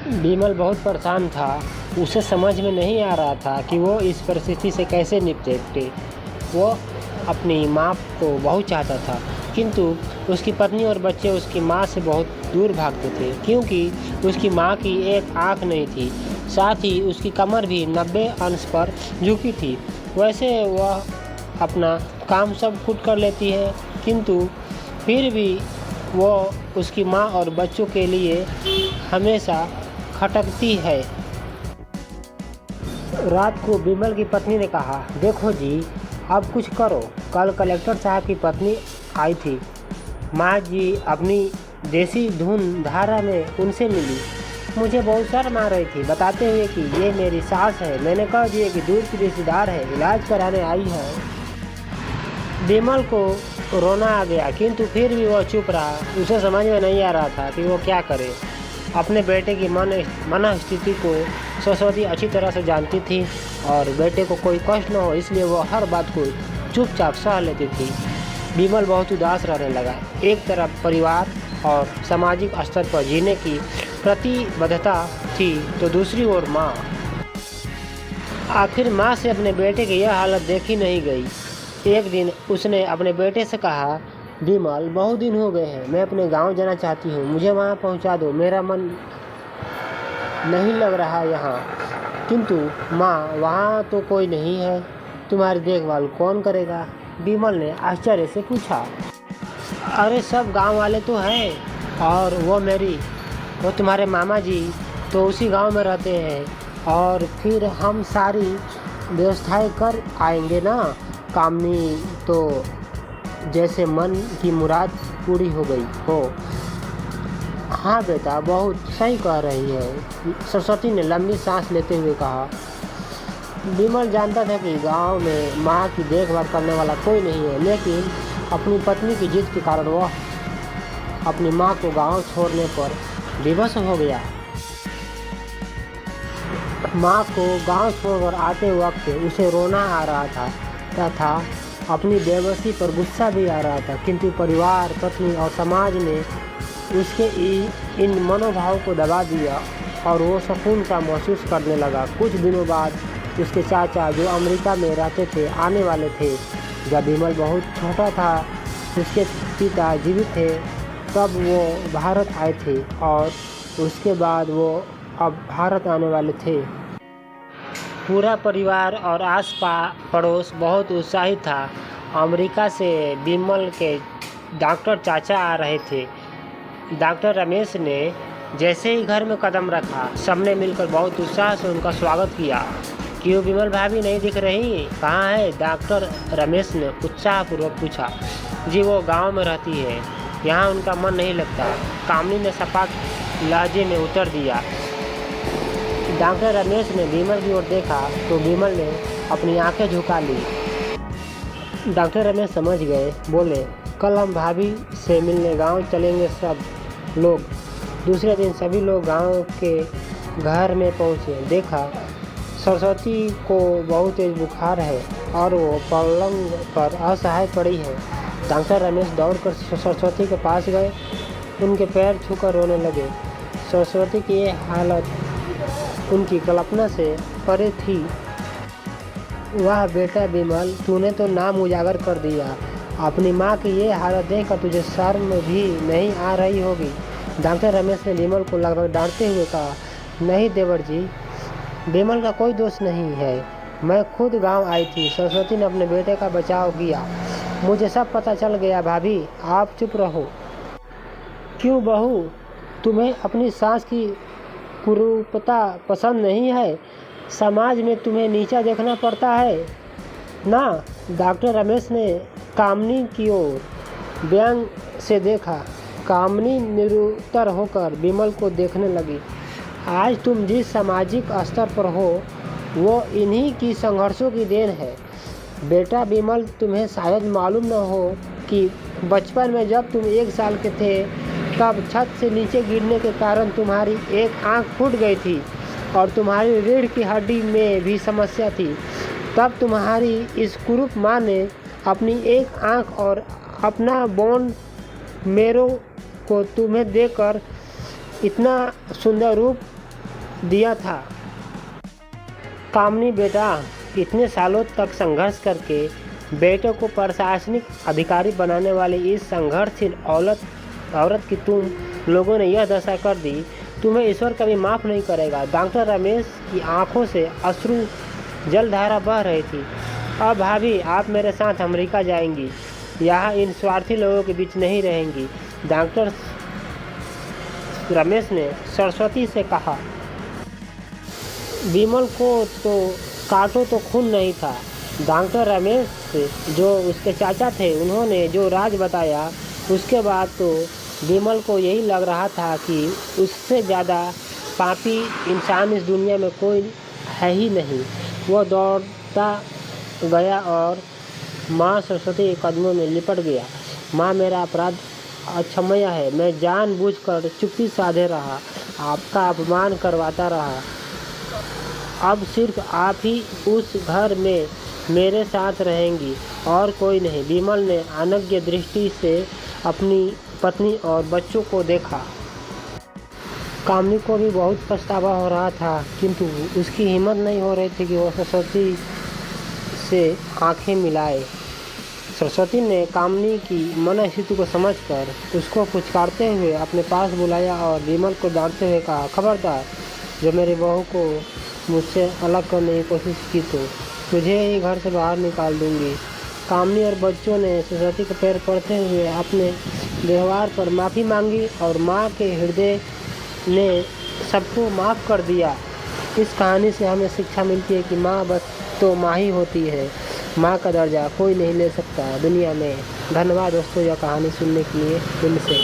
विमल बहुत परेशान था। उसे समझ में नहीं आ रहा था कि वो इस परिस्थिति से कैसे निपटे। वो अपनी माँ को बहुत चाहता था, किंतु उसकी पत्नी और बच्चे उसकी माँ से बहुत दूर भागते थे, क्योंकि उसकी माँ की एक आँख नहीं थी। साथ ही उसकी कमर भी 90 अंश पर झुकी थी। वैसे वह अपना काम सब खुद कर लेती है, किंतु फिर भी वो उसकी माँ और बच्चों के लिए हमेशा खटकती है। रात को विमल की पत्नी ने कहा, देखो जी, अब कुछ करो। कल कलेक्टर साहब की पत्नी आई थी। माँ जी अपनी देसी धुन धारा में उनसे मिली। मुझे बहुत शर्म आ रही थी, बताते हुए कि ये मेरी सास है। मैंने कह दिया कि दूर की रिश्तेदार है, इलाज कराने आई है। विमल को रोना आ गया, किंतु फिर भी वह चुप रहा। उसे समझ में नहीं आ रहा था कि वो क्या करे। अपने बेटे की मन स्थिति को सरस्वती अच्छी तरह से जानती थी और बेटे को कोई कष्ट न हो, इसलिए वो हर बात को चुपचाप सह लेती थी। विमल बहुत उदास रहने लगा। एक तरफ परिवार और सामाजिक स्तर पर जीने की प्रतिबद्धता थी, तो दूसरी ओर माँ। आखिर माँ से अपने बेटे की यह हालत देखी नहीं गई। एक दिन उसने अपने बेटे से कहा, विमल, बहुत दिन हो गए हैं, मैं अपने गांव जाना चाहती हूँ, मुझे वहाँ पहुँचा दो। मेरा मन नहीं लग रहा यहाँ। किंतु माँ, वहाँ तो कोई नहीं है, तुम्हारी देखभाल कौन करेगा? विमल ने आश्चर्य से पूछा। अरे सब गांव वाले तो हैं, और वो तुम्हारे मामा जी तो उसी गांव में रहते हैं, और फिर हम सारी व्यवस्थाएं कर आएंगे ना। कामनी तो जैसे मन की मुराद पूरी हो गई हो। हाँ बेटा, बहुत सही कह रही है, सरस्वती ने लंबी सांस लेते हुए कहा। विमल जानता था कि गांव में माँ की देखभाल करने वाला कोई नहीं है, लेकिन अपनी पत्नी की जिद के कारण वह अपनी माँ को गांव छोड़ने पर विवश हो गया। माँ को गांव छोड़कर आते वक्त उसे रोना आ रहा था तथा अपनी बेबसी पर गुस्सा भी आ रहा था, किंतु परिवार, पत्नी और समाज ने उसके इन मनोभाव को दबा दिया और वो सुकून सा महसूस करने लगा। कुछ दिनों बाद उसके चाचा, जो अमेरिका में रहते थे, आने वाले थे। जब विमल बहुत छोटा था, उसके पिता जीवित थे, तब वो भारत आए थे और उसके बाद वो अब भारत आने वाले थे। पूरा परिवार और आस पड़ोस बहुत उत्साहित था। अमेरिका से विमल के डॉक्टर चाचा आ रहे थे। डॉक्टर रमेश ने जैसे ही घर में कदम रखा, सबने मिलकर बहुत उत्साह से उनका स्वागत किया। क्यों विमल भाभी नहीं दिख रही, कहाँ है? डॉक्टर रमेश ने उत्साहपूर्वक पूछा। जी, वो गांव में रहती है, यहाँ उनका मन नहीं लगता, कामनी ने सपाट लहजे में उत्तर दिया। डॉक्टर रमेश ने विमल की ओर देखा तो विमल ने अपनी आंखें झुका ली। डॉक्टर रमेश समझ गए, बोले, कल हम भाभी से मिलने गांव चलेंगे सब लोग। दूसरे दिन सभी लोग गांव के घर में पहुंचे। देखा सरस्वती को बहुत तेज बुखार है और वो पलंग पर असहाय पड़ी है। डॉक्टर रमेश दौड़कर सरस्वती के पास गए, उनके पैर छूकर रोने लगे। सरस्वती की ये हालत उनकी कल्पना से परे थी। वाह बेटा विमल, तूने तो नाम उजागर कर दिया। अपनी माँ की ये हालत देखकर तुझे शर्म भी नहीं आ रही होगी। डॉक्टर रमेश ने विमल को लगभग डांटते हुए कहा। नहीं देवर जी, विमल का कोई दोष नहीं है, मैं खुद गांव आई थी। सरस्वती ने अपने बेटे का बचाव किया, मुझे सब पता चल गया। भाभी, आप चुप रहो। क्यों बहू, तुम्हें अपनी सास की कुरूपता पसंद नहीं है? समाज में तुम्हें नीचा देखना पड़ता है ना? डॉक्टर रमेश ने कामनी की ओर व्यंग से देखा। कामनी निरुत्तर होकर विमल को देखने लगी। आज तुम जिस सामाजिक स्तर पर हो, वो इन्हीं की संघर्षों की देन है। बेटा विमल, तुम्हें शायद मालूम न हो कि बचपन में जब तुम 1 साल के थे, तब छत से नीचे गिरने के कारण तुम्हारी एक आंख फूट गई थी और तुम्हारी रीढ़ की हड्डी में भी समस्या थी। तब तुम्हारी इस कुरूप माँ ने अपनी एक आंख और अपना बोन मेरो को तुम्हें देकर इतना सुंदर रूप दिया था। कामनी बेटा, इतने सालों तक संघर्ष करके बेटे को प्रशासनिक अधिकारी बनाने वाली इस संघर्षशील औरत की तुम लोगों ने यह दशा कर दी, तुम्हें ईश्वर कभी माफ़ नहीं करेगा। डॉक्टर रमेश की आंखों से अश्रु जलधारा बह रही थी। अब भाभी, आप मेरे साथ अमेरिका जाएंगी, यहाँ इन स्वार्थी लोगों के बीच नहीं रहेंगी। डॉक्टर रमेश ने सरस्वती से कहा। विमल को तो काटो तो खून नहीं था। डॉक्टर रमेश जो उसके चाचा थे, उन्होंने जो राज बताया, उसके बाद तो विमल को यही लग रहा था कि उससे ज़्यादा पापी इंसान इस दुनिया में कोई है ही नहीं। वह दौड़ता गया और माँ सरस्वती के कदमों में लिपट गया। माँ, मेरा अपराध अक्षम्य है। मैं जानबूझकर चुप्पी साधे रहा, आपका अपमान करवाता रहा। अब सिर्फ आप ही उस घर में मेरे साथ रहेंगी और कोई नहीं। विमल ने अनज्ञ दृष्टि से अपनी पत्नी और बच्चों को देखा। कामनी को भी बहुत पछतावा हो रहा था, किंतु उसकी हिम्मत नहीं हो रही थी कि वह सरस्वती से आंखें मिलाए। सरस्वती ने कामनी की मनस्थिति को समझकर उसको पुचकारते हुए अपने पास बुलाया और विमल को डांटते हुए कहा, खबरदार, जो मेरी बहू को मुझसे अलग करने की कोशिश की तो तुझे ही घर से बाहर निकाल दूंगी। कामनी और बच्चों ने सरस्वती के पैर पड़ते हुए अपने व्यवहार पर माफ़ी मांगी और माँ के हृदय ने सबको माफ़ कर दिया। इस कहानी से हमें शिक्षा मिलती है कि माँ बस तो माँ ही होती है। माँ का दर्जा कोई नहीं ले सकता दुनिया में। धन्यवाद दोस्तों, यह कहानी सुनने के लिए दिल से।